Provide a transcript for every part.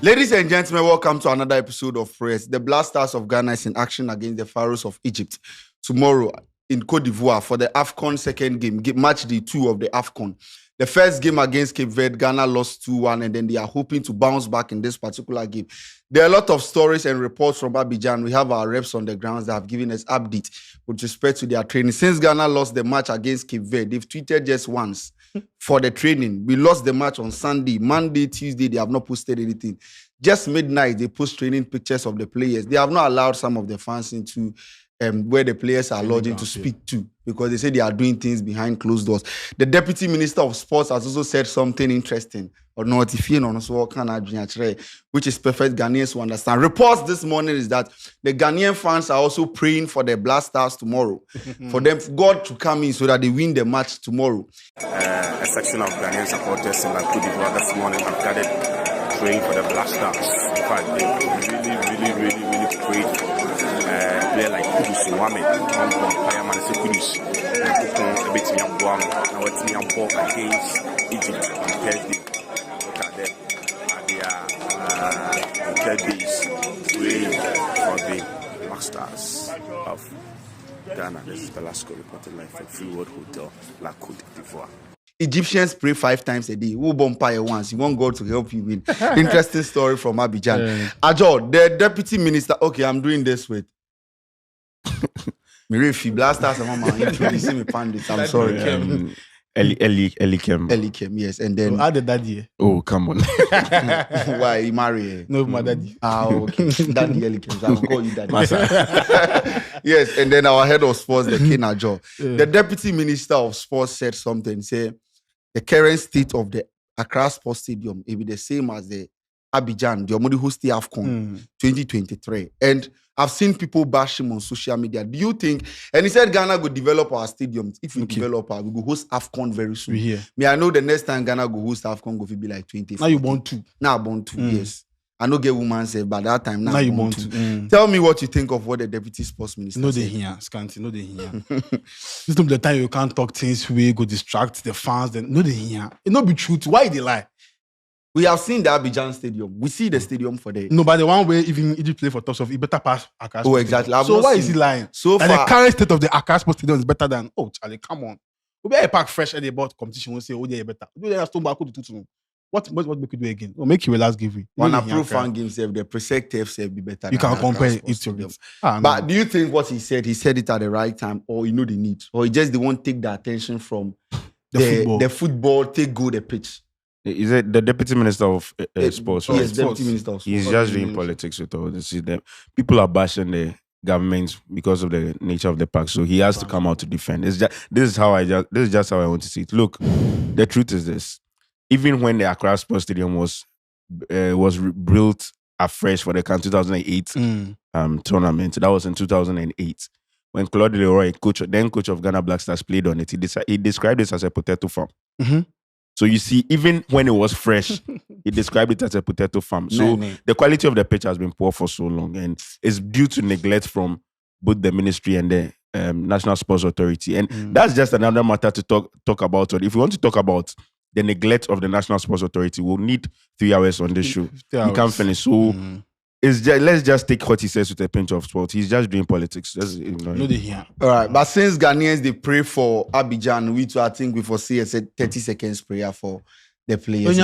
Ladies and gentlemen, welcome to another episode of Press. The Black Stars of Ghana is in action against the Pharaohs of Egypt tomorrow in Côte d'Ivoire for the AFCON second game, match day 2 of the AFCON. The first game against Cape Verde, Ghana lost 2-1, and then they are hoping to bounce back in this particular game. There are a lot of stories and reports from Abidjan. We have our reps on the grounds that have given us update with respect to their training. Since Ghana lost the match against Cape Verde, they've tweeted just once for the training. We lost the match on Sunday. Monday, Tuesday, they have not posted anything. Just midnight, they post training pictures of the players. They have not allowed some of the fans into where the players are lodging to speak to, because they say they are doing things behind closed doors. The Deputy Minister of Sports has also said something interesting, or not, if you know, which is perfect Ghanaians to understand. Reports this morning is that the Ghanaian fans are also praying for the Black Stars tomorrow, for them, God to come in so that they win the match tomorrow. A section of Ghanaian supporters in Côte d'Ivoire this morning have gathered praying for the Black Stars. In fact, they really prayed for a player like Kudus Mohamed, Fireman Kudus, a bit against Egypt on Thursday. Look at them. They are on third base praying for the Black Stars of Ghana. This is Velasco reporting live from Freeworld Hotel, La Côte d'Ivoire. Egyptians pray 5 times a day. Who bonfire once? You want God to help you win. Interesting story from Abidjan. Ajo, the Deputy Minister. Okay, I'm doing this with Mirifi Black Stars. Introducing me pandits. I'm sorry. Elikem. Yes, and then How the daddy? Oh, come on. why he marry? No, my daddy. Okay. Daddy Elikem. I will call you daddy. Yes, and then our head of sports, the King Ajo. The Deputy Minister of Sports said something. Say the current state of the Accra Sports Stadium will be the same as the Abidjan, the Omodi hosting AFCON 2023. And I've seen people bash him on social media. Do you think, and he said Ghana will develop our stadiums. If we develop our, we will host AFCON very soon. We here. I know the next time Ghana will host AFCON will be like 20. Now you want to. Now I want to, yes. I know get woman say, but that time now you want want to. Tell me what you think of what the Deputy Sports Minister No, said. they hear. Scanty, no, they hear. This is the time you can't talk things we go distract the fans. Then no, they hear. It not be truth. Why they lie? We have seen the Abidjan Stadium. We see the stadium for the... No, but the one where even Egypt play for tops of it better pass Accra. Oh, exactly. So why is he lying? So Like far... the current state of the Accra Sports Stadium is better than, oh, Charlie, come on. We better pack fresh at the about competition. We'll say, oh, yeah, better. Do they have to back to 2-2? What make you do again? Or make you a last give you. One approved fan games, the Presec TFC be better. You can compare it to to it. But do you think what he said it at the right time, or you know the need? Or he just won't take the attention from the football, take go the pitch? Is it the Deputy Minister of Sports? Yes, Deputy Minister of Sports. He's just doing politics with all this. People are bashing the government because of the nature of the park, so he has to come out to defend. This is just how I want to see it. Look, the truth is this: even when the Accra Sports Stadium was built afresh for the 2008 tournament, that was in 2008. When Claude Leroy, coach of Ghana Black Stars, played on it, he described this as a potato farm. Mm-hmm. So you see, even when it was fresh, he described it as a potato farm. So the quality of the pitch has been poor for so long, and it's due to neglect from both the ministry and the National Sports Authority. And that's just another matter to talk about. If we want to talk about the neglect of the National Sports Authority, we'll need 3 hours on this show. We can't finish. So let's just take what he says with a pinch of salt. He's just doing politics. No, they hear. All right, but since Ghanaians they pray for Abidjan, we too, I think we foresee a 30 seconds prayer for the players. You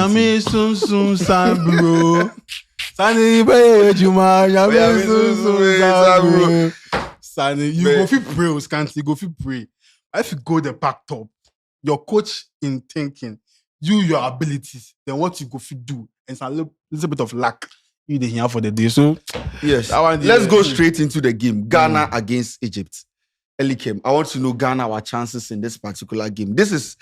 go fit pray, Scanty. You go fit pray. If you go the pack top, your coach in thinking, your abilities, then what you go fit do, and a little bit of luck. You the here for the day. So yes, let's go straight into the game. Ghana against Egypt. Elikem, I want to know Ghana our chances in this particular game. This is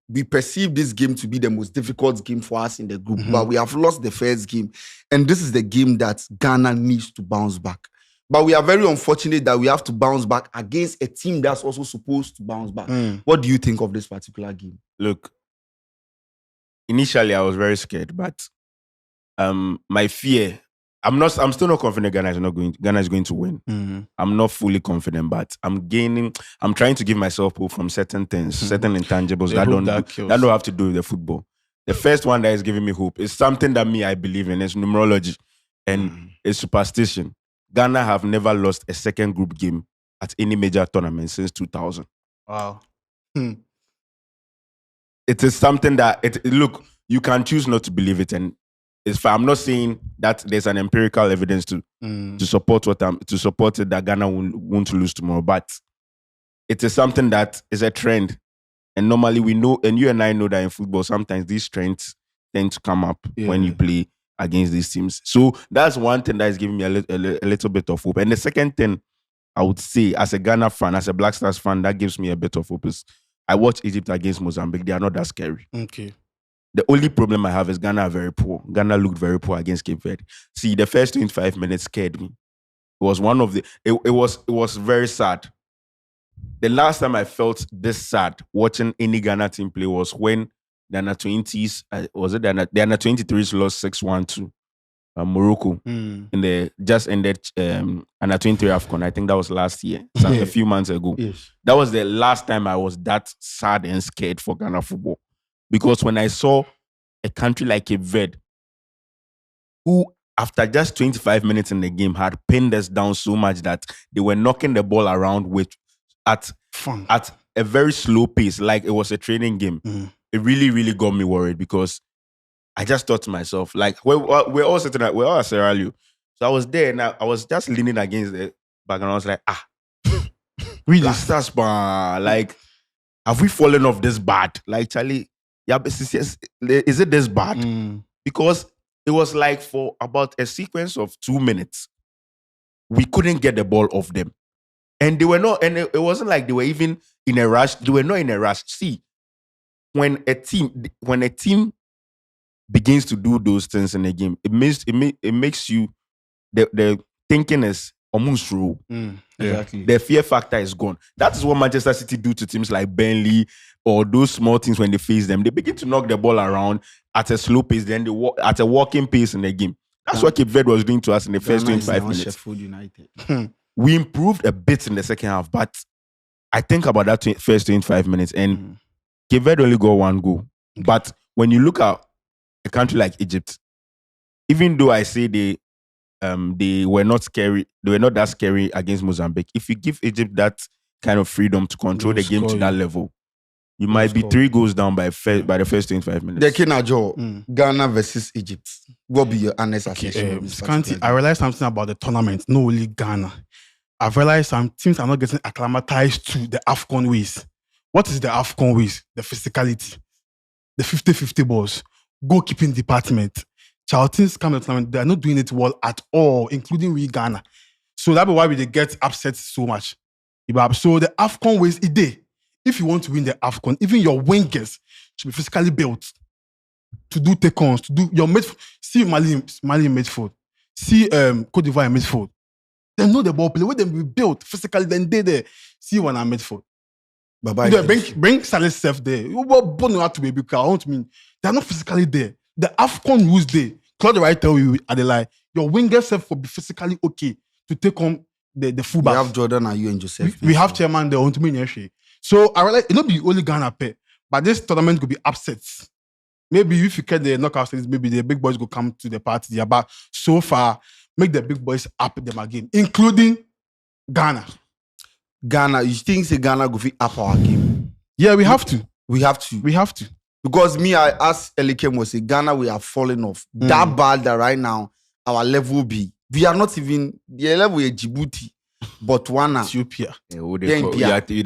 we perceive this game to be the most difficult game for us in the group, but we have lost the first game, and this is the game that Ghana needs to bounce back. But we are very unfortunate that we have to bounce back against a team that's also supposed to bounce back. What do you think of this particular game? Look, initially I was very scared, but my fear, I'm still not confident Ghana is going to win. I'm not fully confident, but I'm trying to give myself hope from certain things, certain intangibles that don't have to do with the football. The first one that is giving me hope is something that I believe in. It's numerology and it's superstition. Ghana have never lost a second group game at any major tournament since 2000. Wow. It is something that look, you can choose not to believe it, and it's fine. I'm not saying that there's an empirical evidence to support it that Ghana won't lose tomorrow, but it is something that is a trend. And normally we know, and you and I know that in football, sometimes these trends tend to come up when you play against these teams. So that's one thing that is giving me a little bit of hope. And the second thing I would say, as a Ghana fan, as a Black Stars fan, that gives me a bit of hope is I watch Egypt against Mozambique. They are not that scary. Okay. The only problem I have is Ghana are very poor. Ghana looked very poor against Cape Verde. See, the first 25 minutes scared me. It was one of the. It was very sad. The last time I felt this sad watching any Ghana team play was when the under 20s, was it the under 23s lost 6-1 to Morocco in the just ended under 23 AFCON. I think that was last year, a few months ago. Yes. That was the last time I was that sad and scared for Ghana football. Because when I saw a country like Cape Verde, who after just 25 minutes in the game had pinned us down so much that they were knocking the ball around at a very slow pace, like it was a training game. It really, really got me worried because I just thought to myself, like, we're all sitting we're all at Sierra Leone. So I was there and I was just leaning against the back and I was like, really? That's like, have we fallen off this bad? Like, Charlie, is it this bad? Because it was like for about a sequence of 2 minutes, we couldn't get the ball off them. And they were not, and it wasn't like they were even in a rush. They were not in a rush. See, when a team begins to do those things in a game, it makes you the thinking is almost true. Exactly. The fear factor is gone. That is what Manchester City do to teams like Burnley or those small teams when they face them. They begin to knock the ball around at a slow pace, then they walk at a walking pace in the game. That's what Cape Verde was doing to us in the first 25 minutes. Sheffield United. We improved a bit in the second half, but I think about that first 25 minutes and Cape Verde only got one goal. But when you look at a country like Egypt, even though I say they were not scary, they were not that scary against Mozambique. If you give Egypt that kind of freedom to control the game to that level, you might be 3 goals down by the first 25 minutes. The Kinajo, Ghana versus Egypt. What be your honest assessment? Scanty, I realized something about the tournament, not only Ghana. I've realized some teams are not getting acclimatized to the AFCON ways. What is the AFCON ways? The physicality, the 50-50 balls, goalkeeping department. Child teams come to the tournament, they are not doing it well at all, including we Ghana. So that's why they get upset so much. So the AFCON ways, if you want to win the AFCON, even your wingers should be physically built to do take-ons, to do your midfield. See Mali in midfield. See Cote d'Ivoire in midfield. They know the ball play. When they be built physically, then they there. See one in midfield. Bring Salis Sef there. You want out to be because I don't mean they are not physically there. The AFCON rules there. Claude Wright tell you at the line, your wingers Sef will be physically okay to take on the fullback. We have Jordan and you and Joseph. We have chairman there on to me. So I realize it not be only Ghana pay, but this tournament could be upsets. Maybe if you get the knockout stages, maybe the big boys will come to the party. Yeah, but so far, make the big boys up them again, including Ghana. You think say Ghana go fit up our game? Yeah, we have to. We have to. Because I asked Elikem was say Ghana we are falling off. That bad that right now our level be. We are not even the level is Djibouti, Botswana, Ethiopia. You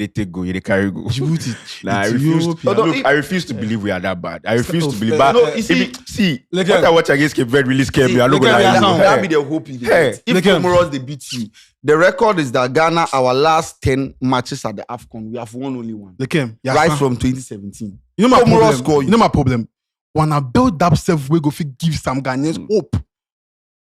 take go, you carry go. Djibouti. I refuse to believe we are that bad. I refuse to believe. But Like, what I watch against Cape Verde really scared me. I'm not gonna lie. That be the hope in it. If Comoros they beat you, the record is that Ghana, our last 10 matches at the AFCON, we have won only one. Right from 2017. You know my problem. You know my problem. When I build that self, we go give some Ghanaians hope.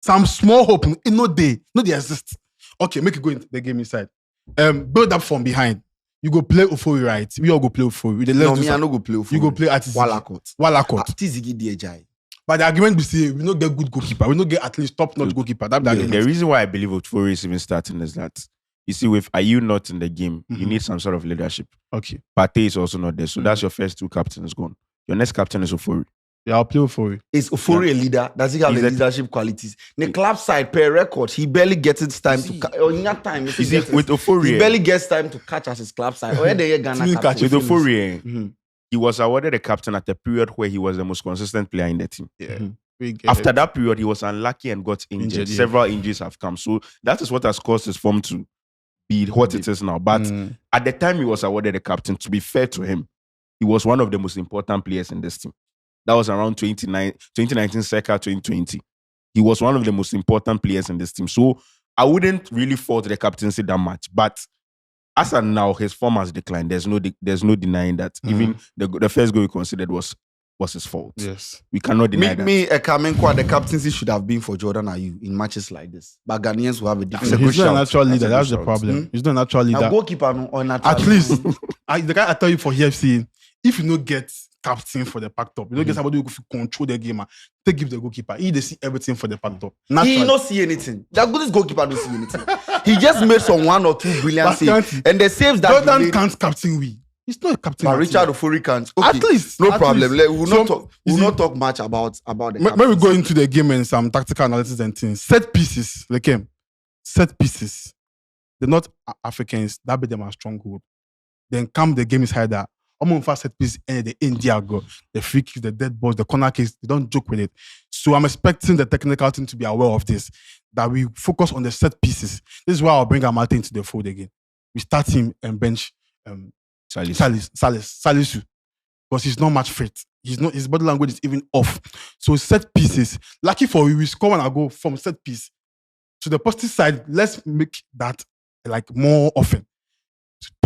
Some small hope. No they exist. Okay, make it go into the game inside. Build up from behind. You go play Ofori, right? We all go play Ofori. I no go play Ofori. You go play at Walakot. Tizigi DJI. But the argument we say we don't get good goalkeeper. We don't get at least top-notch goalkeeper. That's the argument. The reason why I believe Ofori is even starting is that you see, with are you not in the game, you need some sort of leadership. Okay. Partey is also not there, so that's your first 2 captains gone. Your next captain is Ofori. Yeah, I'll play Ofori. Is Ofori a leader? Does he have He's the a- leadership qualities? The club side, per record, he barely gets his time to catch. Or not time. You see, with Ofori, he barely gets time to catch as his club side. Or the Ghana Team captain. catch with Ofori, Mhm. he was awarded the captain at a period where he was the most consistent player in the team. Yeah. Mhm. After that period, he was unlucky and got injured. Injured, yeah. Several injuries have come. So that is what has caused his form to be what it is now. But at the time he was awarded the captain, to be fair to him, he was one of the most important players in this team. That was around 2019 circa 2020. He was one of the most important players in this team. So I wouldn't really fault the captaincy that much. But as of now, his form has declined. There's no denying that. Even the first goal he considered was his fault. Yes. We cannot deny that. A Kamenkwa, the captaincy should have been for Jordan Ayew in matches like this. But Ghanaians will have a different. He's not a natural leader. That's a That's good the shout. problem. He's not a natural A leader. goalkeeper no, or natural. At least, the guy I tell you for EFC, if you don't get captain for the pack top, you don't get somebody who can control the game, they give the goalkeeper. He they see everything for the pack top. He Naturally. not see anything. That good goalkeeper don't see anything. He just made some 1 or 2 brilliant But saves, can't and the saves that Jordan he made, can't captain we. He's not a captain. but Martin. Richard Ofori can't. Okay, At least, no at problem. least. We'll So, not talk. you We'll see- not talk much about the. When we captaincy. go into the game and some tactical analysis and things, set pieces, they came. Set pieces. They're not Africans. That be them a stronghold. Then come the game is harder. I'm fast set piece and the India go. The free kicks, the dead balls, the corner kicks, they don't joke with it. So I'm expecting the technical team to be aware of this. That we focus on the set pieces. This is why I'll bring Amate into the fold again. We start him and bench Salisu. Because he's not much fit. He's not, his body language is even off. So set pieces. Lucky for we score and I go from set piece. To the positive side, let's make that like more often.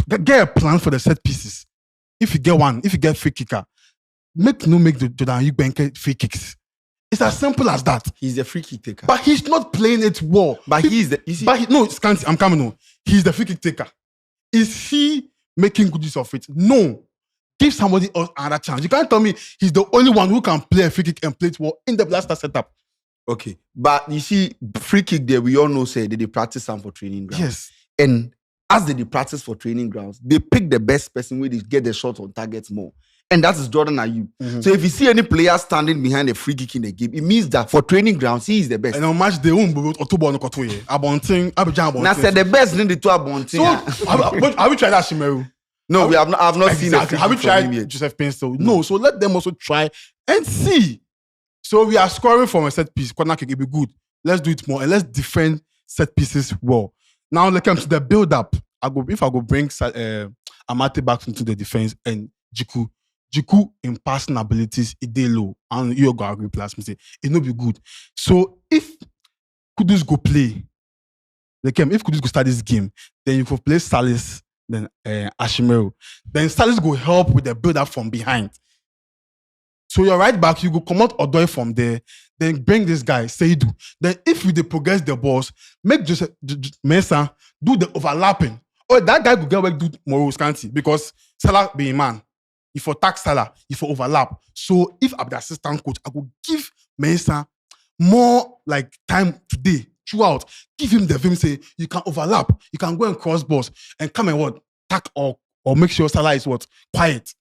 Get a plan for the set pieces. If you get one, if you get free kicker, make the Jordan Ayew free kicks. It's as simple as that. He's a free kick taker. But he's not playing it well. But he's the. You see, But no, Scanty, I'm coming on. He's the free kick taker. Is he making good use of it? No. Give somebody else another chance. You can't tell me he's the only one who can play a free kick and play it well in the blaster setup. okay, but you see, free kick there, we all know say they practice some for training grounds. Yes. And as they practice for training grounds, they pick the best person where they get the shot on targets more. And that is Jordan Ayew. So if you see any player standing behind a free kick in the game, it means that for training grounds, he is the best. And on match day, October on Kotoye. Abonting, Abidjan Now said Abonting. the best in the two Abonting. So, have we tried that Shimeru? No, we have not. I've not seen a Exactly. free Have we kick from him tried yet. Joseph Pinstall? No. So let them also try and see. So we are scoring from a set piece. Corner kick, it'll be good. Let's do it more and let's defend set pieces well. Now let's come to the build up. If I go bring Amate back into the defense and Jiku in passing abilities, it dey low. And you go agree plus me say it no be good. So if Kudus go play, if Kudus go start this game, then you could play Salis, then Ashimero. Then Salis go help with the build up from behind. So you're right back, you go come out Odoi from there, then bring this guy, Seidu. Then if you dey progress the balls, make Joseph Mensah do the overlapping. Or that guy go get work do Moro Scanty because Salah be a man. If for tax Salah, if for overlap. So if I'm the assistant coach, I will give Mensah more like time today throughout. Give him the film, say you can overlap, you can go and cross balls and come and what tack or make sure Salah is what quiet.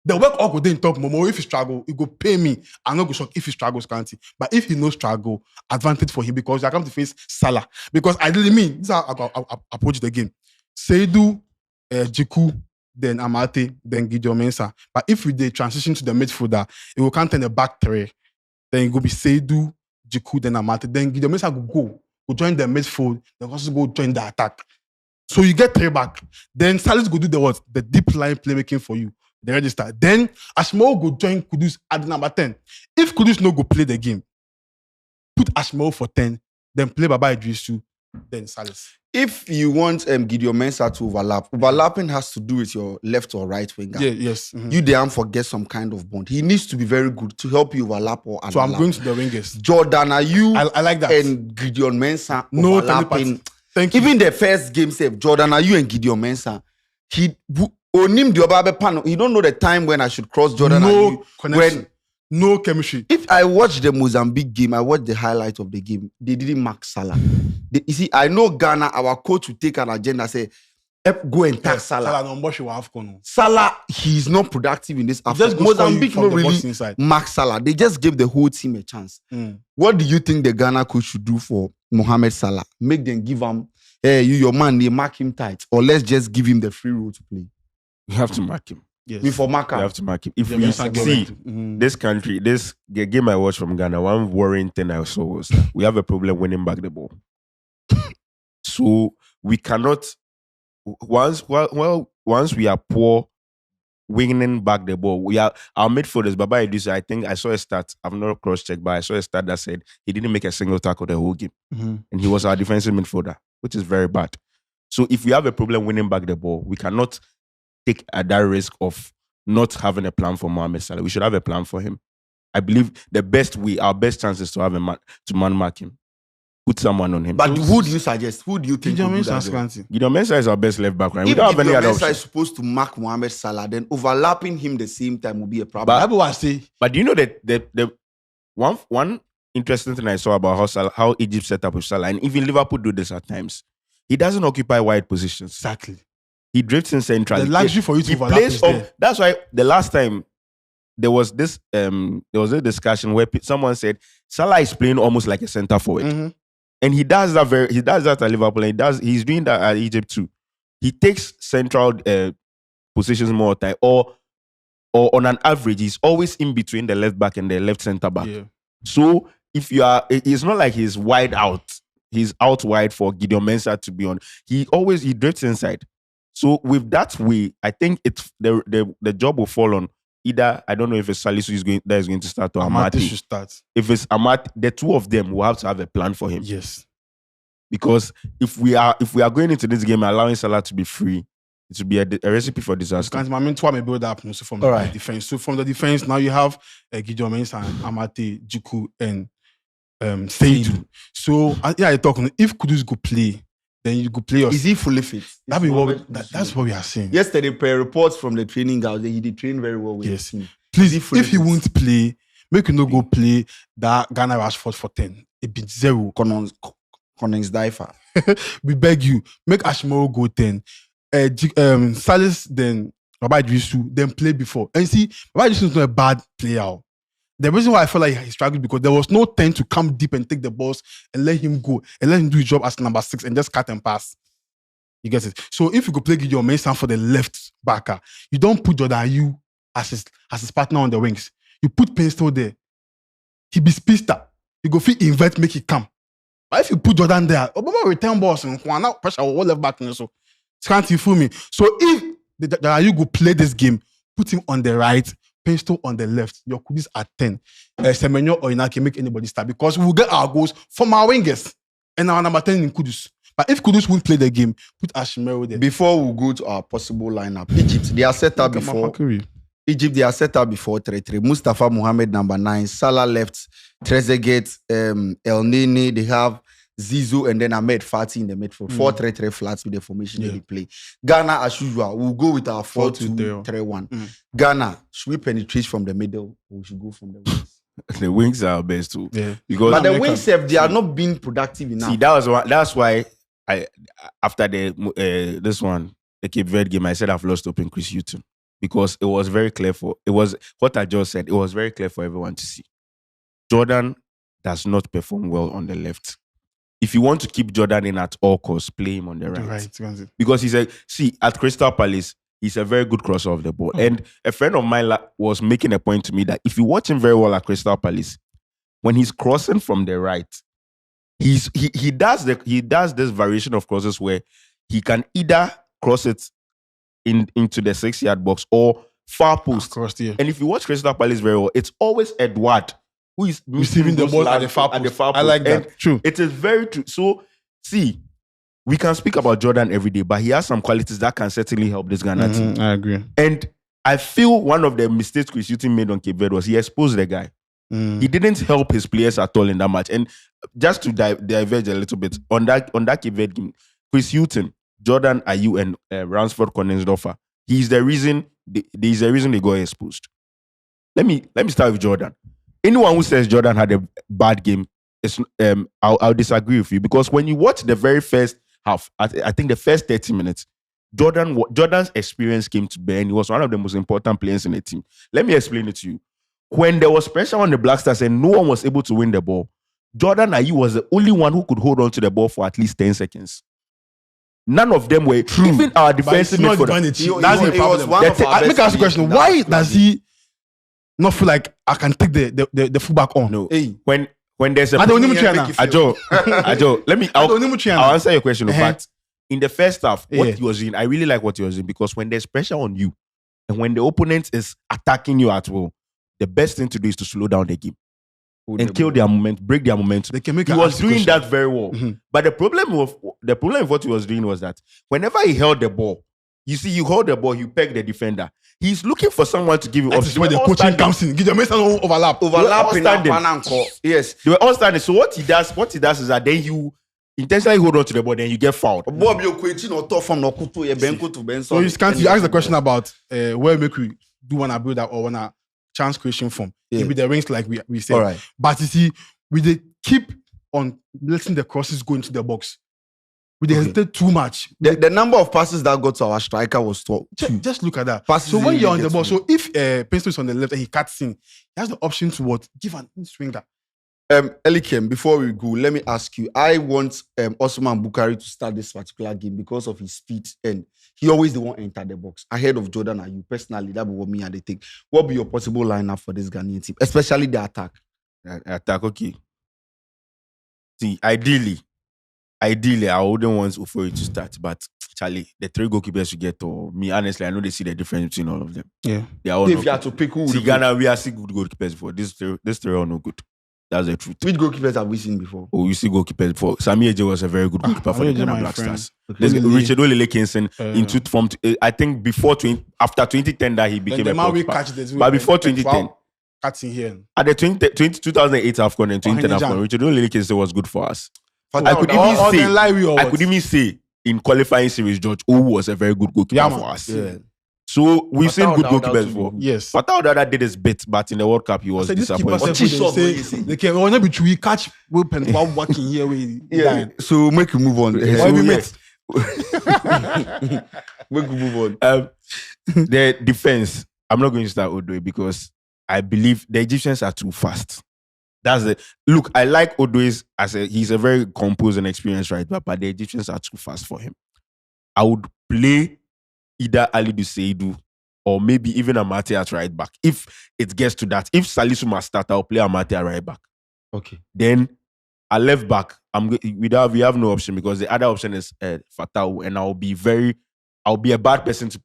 The work all go dey in top Momo. If he struggle, he go pay me. I'm not go shock if he struggles, Scanty. But if he no struggle, advantage for him because I come to face Salah. Because I really mean this is how I approach the game. Seidu, Jiku, then Amate, then Gideon Mensah. But if we dey transition to the midfielder, it will count in the back three. Then it will be Seidu, Jiku, then Amate. Then Gideon Mensah go join the midfield. Then also go join the attack. So you get three back. Then Salis go do the what? The deep line playmaking for you. The register. Then Ashmore go join Kudus at number 10. If Kudus no go play the game, put Ashmore for 10, then play Baba Idrisu, then Salis. If you want Gideon Mensah to overlap, overlapping has to do with your left or right winger. Yeah, yes. Mhm. You damn forget some kind of bond. He needs to be very good to help you overlap or So I'm underlap. going to the wingers. Jordan Ayew I like that. and Gideon Mensah No overlapping. telepathy. Thank you. Even the first game save, Jordan Ayew and Gideon Mensah, Onim Diobabe panel. You don't know the time when I should cross Jordan no Ayew. connection. No chemistry. If I watched the Mozambique game, I watched the highlight of the game. They didn't mark Salah. You see, I know Ghana, our coach will take an agenda, say, Go and tax Salah. Salah no more will have gone. Salah, he's not productive in this Just AFCON. go Mozambique from not the really box inside. mark Salah. They just gave the whole team a chance. What do you think the Ghana coach should do for Mohamed Salah? Make them give him, hey, you your man, they mark him tight, or let's just give him the free role to play. You have to mark him. Yes. Before mark You him. have to mark him. If Yeah, we yes, I get see it. this country, this game I watched from Ghana, one worrying thing I saw was that we have a problem winning back the ball. So we cannot once we are poor winning back the ball. We are our midfielders. Baba Idris, I think I saw a stat. I've not cross-checked, but I saw a stat that said he didn't make a single tackle the whole game, and he was our defensive midfielder, which is very bad. So if we have a problem winning back the ball, we cannot take that risk of not having a plan for Mohamed Salah. We should have a plan for him. I believe our best chance is to have a man to man mark him, put someone on him. But who do you suggest? Who do you think Gideon would do Mensah that is job? Scanty. Gideon Mensah is our best left back, right? We If don't have any Gideon other Mensah option. is supposed to mark Mohamed Salah, then overlapping him the same time will be a problem. That's what I say. But do you know that the one interesting thing I saw about how Egypt set up with Salah, and even Liverpool do this at times, he doesn't occupy wide positions. Exactly. He drifts in central. The luxury for you to He overlap plays is up. there. That's why the last time there was a discussion where someone said Salah is playing almost like a centre forward, and he does that at Liverpool, and he's doing that at Egypt too. He takes central positions more time, or on an average, he's always in between the left back and the left centre back. Yeah. So if you are, it's not like he's wide out. He's out wide for Gideon Mensah to be on. He drifts inside. So with that way, I think it's the job will fall on either. I don't know if it's Salisu that is going to start or Amati Amati. should start. If it's Amati, the two of them will have to have a plan for him. Yes. Because if we are going into this game allowing Salah to be free, it will be a recipe for disaster. Because my mentor may build up also from All the right. defense. So from the defense, now you have Gideon Mensah and Amate, Jiku, and Seidu. So I talk on if Kudus go play, then you go play your. Is he fully fit? That be that's what we are saying. Yesterday, per reports from the training guys, he did train very well with Yes. his team. Please, Is he fully if he fit? won't play, make you no go play that Ghana Rashford for 10. It be 0. Connings Daifa. We beg you, make Ashmore go 10. Salis then Baba Idrisu then play before. And you see, Baba Idrisu is not a bad player. The reason why I felt like he struggled because there was no time to come deep and take the balls and let him go and let him do his job as number 6 and just cut and pass. You get it? So if you could play Gideon Mensah for the left backer, you don't put Jordan Ayew as his partner on the wings. You put Pinstall there. He be speedster. You go fit invert, make it come. But if you put Jordan there, Obama return balls and now pressure all left back and so can't you fool me? So if Ayew go play this game, put him on the right, Pinstall on the left, your Kudus at 10. Semenyo or Inaki make anybody start because we will get our goals from our wingers and our number 10 in Kudus. But if Kudus won't play the game, put Ashmero there. Before we go to our possible lineup, Egypt, they are set up before. Egypt, they are set up before 3-3. Mustafa Mohamed, number 9. Salah left. Trezeguet, El Nene. They have Zizou and then Ahmed Fati in the midfield. 4-3-3 flats with the formation that they play. Ghana, as usual, we'll go with our 4-2-3-1. Ghana, should we penetrate from the middle or we should go from the wings? The wings are our best too. Yeah. Because But the wings, they are not being productive enough. see, that's why after this one, the Cape Verde game, I said I've lost hope in Chris Hughton. Because it was very clear it was what I just said, it was very clear for everyone to see. Jordan does not perform well on the left. If you want to keep Jordan in at all costs, play him on the right. Because at Crystal Palace, he's a very good crosser of the ball. And a friend of mine was making a point to me that if you watch him very well at Crystal Palace, when he's crossing from the right, he does this variation of crosses where he can either cross it into the 6-yard box or far post. And if you watch Crystal Palace very well, it's always Edward who is receiving the ball at the far post. I like that. And True. it is very true. So, see, we can speak about Jordan every day, but he has some qualities that can certainly help this Ghana team. I agree. And I feel one of the mistakes Chris Hughton made on Cape Verde was he exposed the guy. He didn't help his players at all in that match. And just to diverge a little bit, on that Cape Verde game, Chris Hughton, Jordan Ayew, and Ransford Koningsdorfer, there's a reason they got exposed. Let me start with Jordan. Anyone who says Jordan had a bad game, I'll disagree with you because when you watch the very first half, I think the first 30 minutes, Jordan's experience came to bear, and he was one of the most important players in the team. Let me explain it to you. When there was pressure on the Black Stars and no one was able to win the ball, Jordan Ayew was the only one who could hold on to the ball for at least 10 seconds. None of them were. True. Even our defensive midfielder. That's the problem. Make us a question. Why does he not feel like I can take the fullback on? No. When there's a... Ajo, I'll answer your question. But in the first half, what Yeah. he was doing, I really like what he was doing, because when there's pressure on you and when the opponent is attacking you at will, the best thing to do is to slow down the game and kill their momentum, break their momentum. They can make He an was doing anti-question. that very well. Mhm. But the problem with what he was doing was that whenever he held the ball, you hold the ball, you peg the defender. He's looking for someone to give you That options. is where the They were all coaching standing. comes in. Give them some overlap. Overlapping standing. Yes. They were all standing. So what he does is that then you intentionally hold on to the ball, then you get fouled. Bob, you're quitting or tough from Nokuto, you benko to Ben. So you ask the question about where make we do wanna build up or wanna chance creation from. Yeah. Maybe the range like we said. All right. But you see, we they keep on letting the crosses go into the box. We hesitate too much. The number of passes that got to our striker was 2. Just look at that. Passes So when he you're on the gets ball, to. so if Pencil is on the left and he cuts in, he has the option to what? Give an in-swinger. Elikem, before we go, let me ask you. I want Osman Bukari to start this particular game because of his speed, and he always the one enter the box ahead of Jordan Ayew. Personally, that would be me and they think. What be your possible lineup for this Ghanaian team, especially the attack? Attack, okay. See, ideally, I wouldn't want Ufori to start, but Charlie, the 3 goalkeepers you get, or me, honestly, I know they see the difference between all of them. Yeah. They are all If no you had good. to pick who, See, would Ghana, we are still good goalkeepers before. This three are no good. That's the truth. which goalkeepers have we seen before? Oh, you see goalkeepers before. Sami Eje was a very good goalkeeper for the Olele, Ghana my Black friend. Stars. Okay. There's Richard Olele Kingston Uh, I think after 2010 that he Then became the a man we goalkeeper. catch this. But before 2010, cutting here. at the 2008 AFCON and 2010 Henry Jan. AFCON, Richard Olele Kingston was good for us. Fatah I could Odawa- even say- I could even even say in qualifying series, George O was a very good goalkeeper Yeah, man. for us. Yeah. So we've seen Fatah good Odawa goalkeepers to before. be yes. Fatah Odawa did his bit, but in the World Cup he was So this keeper disappointed. said Ochi shot, they what you say say? they can only be true. Catch weapon while working here. Yeah. So make you move on. Yeah. So, Why we yeah. met? Make you move on. The defense, I'm not going to start Odoi because I believe the Egyptians are too fast. That's the look. I like Odoi's he's a very composed and experienced right back, but the Egyptians are too fast for him. I would play either Alidu Seidu or maybe even Amate at right back. If it gets to that, if Salisu must start, I'll play Amate at right back. Okay. Then I left back. We have no option because the other option is Fatau, and I'll be a bad person to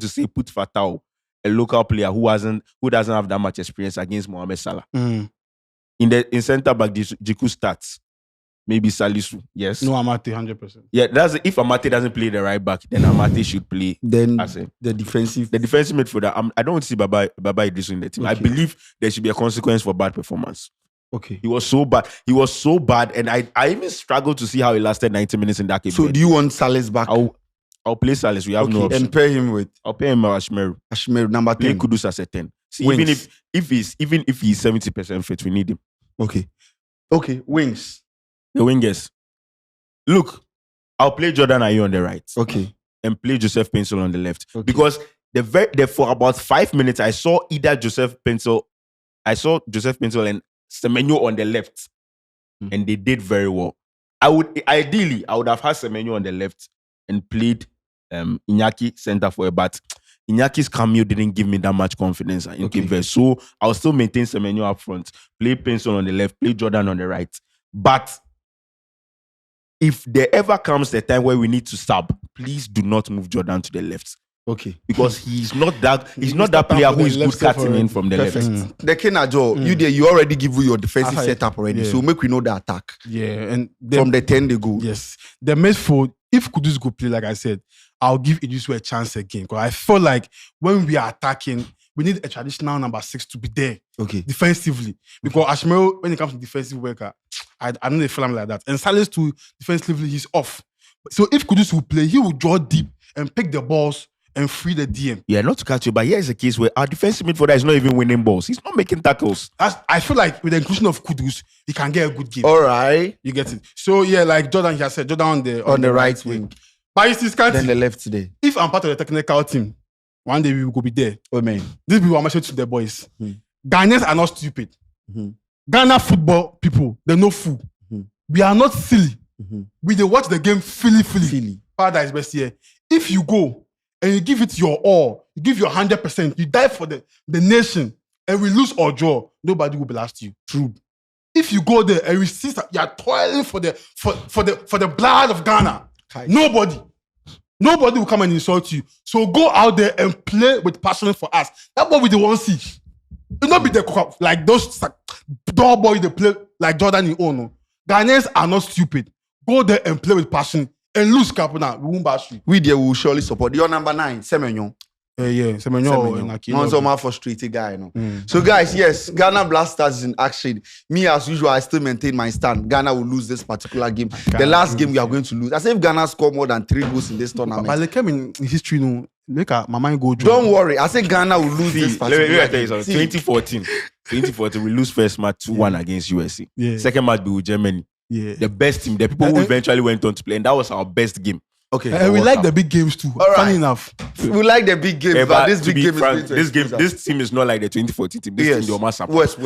say put Fatau, a local player who doesn't have that much experience against Mohamed Salah. In centre back, Jiku starts. Maybe Salisu, yes. No, I'm at 100%. Yeah, if Amate doesn't play the right back, then Amate should play Then as a the defensive. the defensive midfielder. I don't want to see Baba Idris in the team. I Okay. believe there should be a consequence for bad performance. Okay. He was so bad, and I even struggled to see how he lasted 90 minutes in that game. So do you want Salas back? I'll play Salas. We have no option. And pair him with I'll pay him Ashmeru. Ashmeru, number Play 10. Kudus as a 10. See, Wings. even if he's 70% fit, we need him. Okay. Wings. The wingers. Look, I'll play Jordan Ayew on the right Okay. and play Joseph Pencil on the left. Okay. Because for about 5 minutes, I saw Joseph Pencil and Semenyo on the left. Mm. And they did very well. I would have had Semenyo on the left and played Iñaki center for a but Iñaki's cameo didn't give me that much confidence in Okay. Cape Verde. So I'll still maintain Semenyo up front, play Pencil on the left, play Jordan on the right. But if there ever comes a time where we need to sub, please do not move Jordan to the left. Okay. Because he's not that start player out who with is the good left step cutting in already. from the Perfect. left. The Kenajo, you already give you your defensive Aha, setup already. yeah. So make we know the attack. Yeah, and From the 10 they go. yes, the midfield. If Kudus go play, like I said, I'll give Idrisu a chance again. Because I feel like when we are attacking, we need a traditional number 6 to be there Okay. defensively. Because Ashmeru, when it comes to defensive worker, I know they feel him like that. And Salas too, defensively, he's off. So if Kudus will play, he will draw deep and pick the balls and free the DM. Yeah, not to catch you, but here's a case where our defensive midfielder is not even winning balls. He's not making tackles. I feel like with the inclusion of Kudus, he can get a good game. All right. You get it. So yeah, like Jordan, he has said, Jordan on the On the right wing. But you see, Then they left today. if I'm part of the technical team, one day we will be there. Oh man. These people are messaging to the boys. Hmm. Ghanaians are not stupid. Mhm. Ghana football people, they're no fool. Mhm. We are not silly. Mhm. We they watch the game Philly. Philly. Paradise best here. If you go and you give it your all, you give your 100%, you die for the nation, and we lose or draw, nobody will blast you. True. If you go there and you see that you are toiling for the blood of Ghana, nobody will come and insult you. So go out there and play with passion for us. That's what we don't want to see. It not be the like those dog boys they play like Jordan in Ono. Ghanaians are not stupid. Go there and play with passion and lose Kapuna. We won't bash you. We there will surely support. Your number 9, Semenyo. Yeah, Semenyo. One's my frustrated guy, you know. So guys, yes, Ghana Black Stars is in action. Me as usual, I still maintain my stand. Ghana will lose this particular game. The last game we are going to lose. As if Ghana score more than 3 goals in this tournament. But they came in history, no. Look at my mind go. Don't worry. I say Ghana will lose this particular Let me tell you game. something. 2014, we lose first match 2-1 against USA. Yeah. Second match be with Germany. Yeah. The best team, the people who eventually went on to play, and that was our best game. Okay. And we like the big games too. All right. Funny enough. We like the big games, Yeah, but this to big be game frank, is going to this team is not like the 2014 team. This team, they must have. West.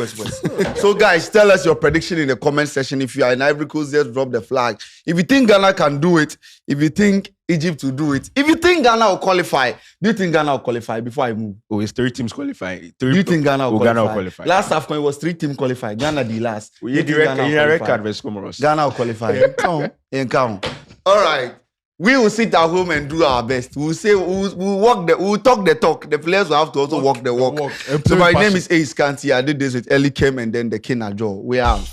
So guys, tell us your prediction in the comment section. If you are in Ivory Coast, just drop the flag. If you think Ghana can do it, if you think Egypt will do it, if you think Ghana will qualify, do you think Ghana will qualify before I move? Oh, it's 3 teams qualifying. Do you think Ghana will qualify? Ghana will qualify. Last AFCON it was 3 teams qualified. Ghana the last. You You think Ghana will record qualify? versus Comoros. Ghana will qualify. In count. All right. We will sit at home and do our best. We'll say we'll talk the talk. The players will have to also walk the walk. And So play my with name passion. is Ace Kanti. I did this with Eli Kem and then the King Ajo. We are out.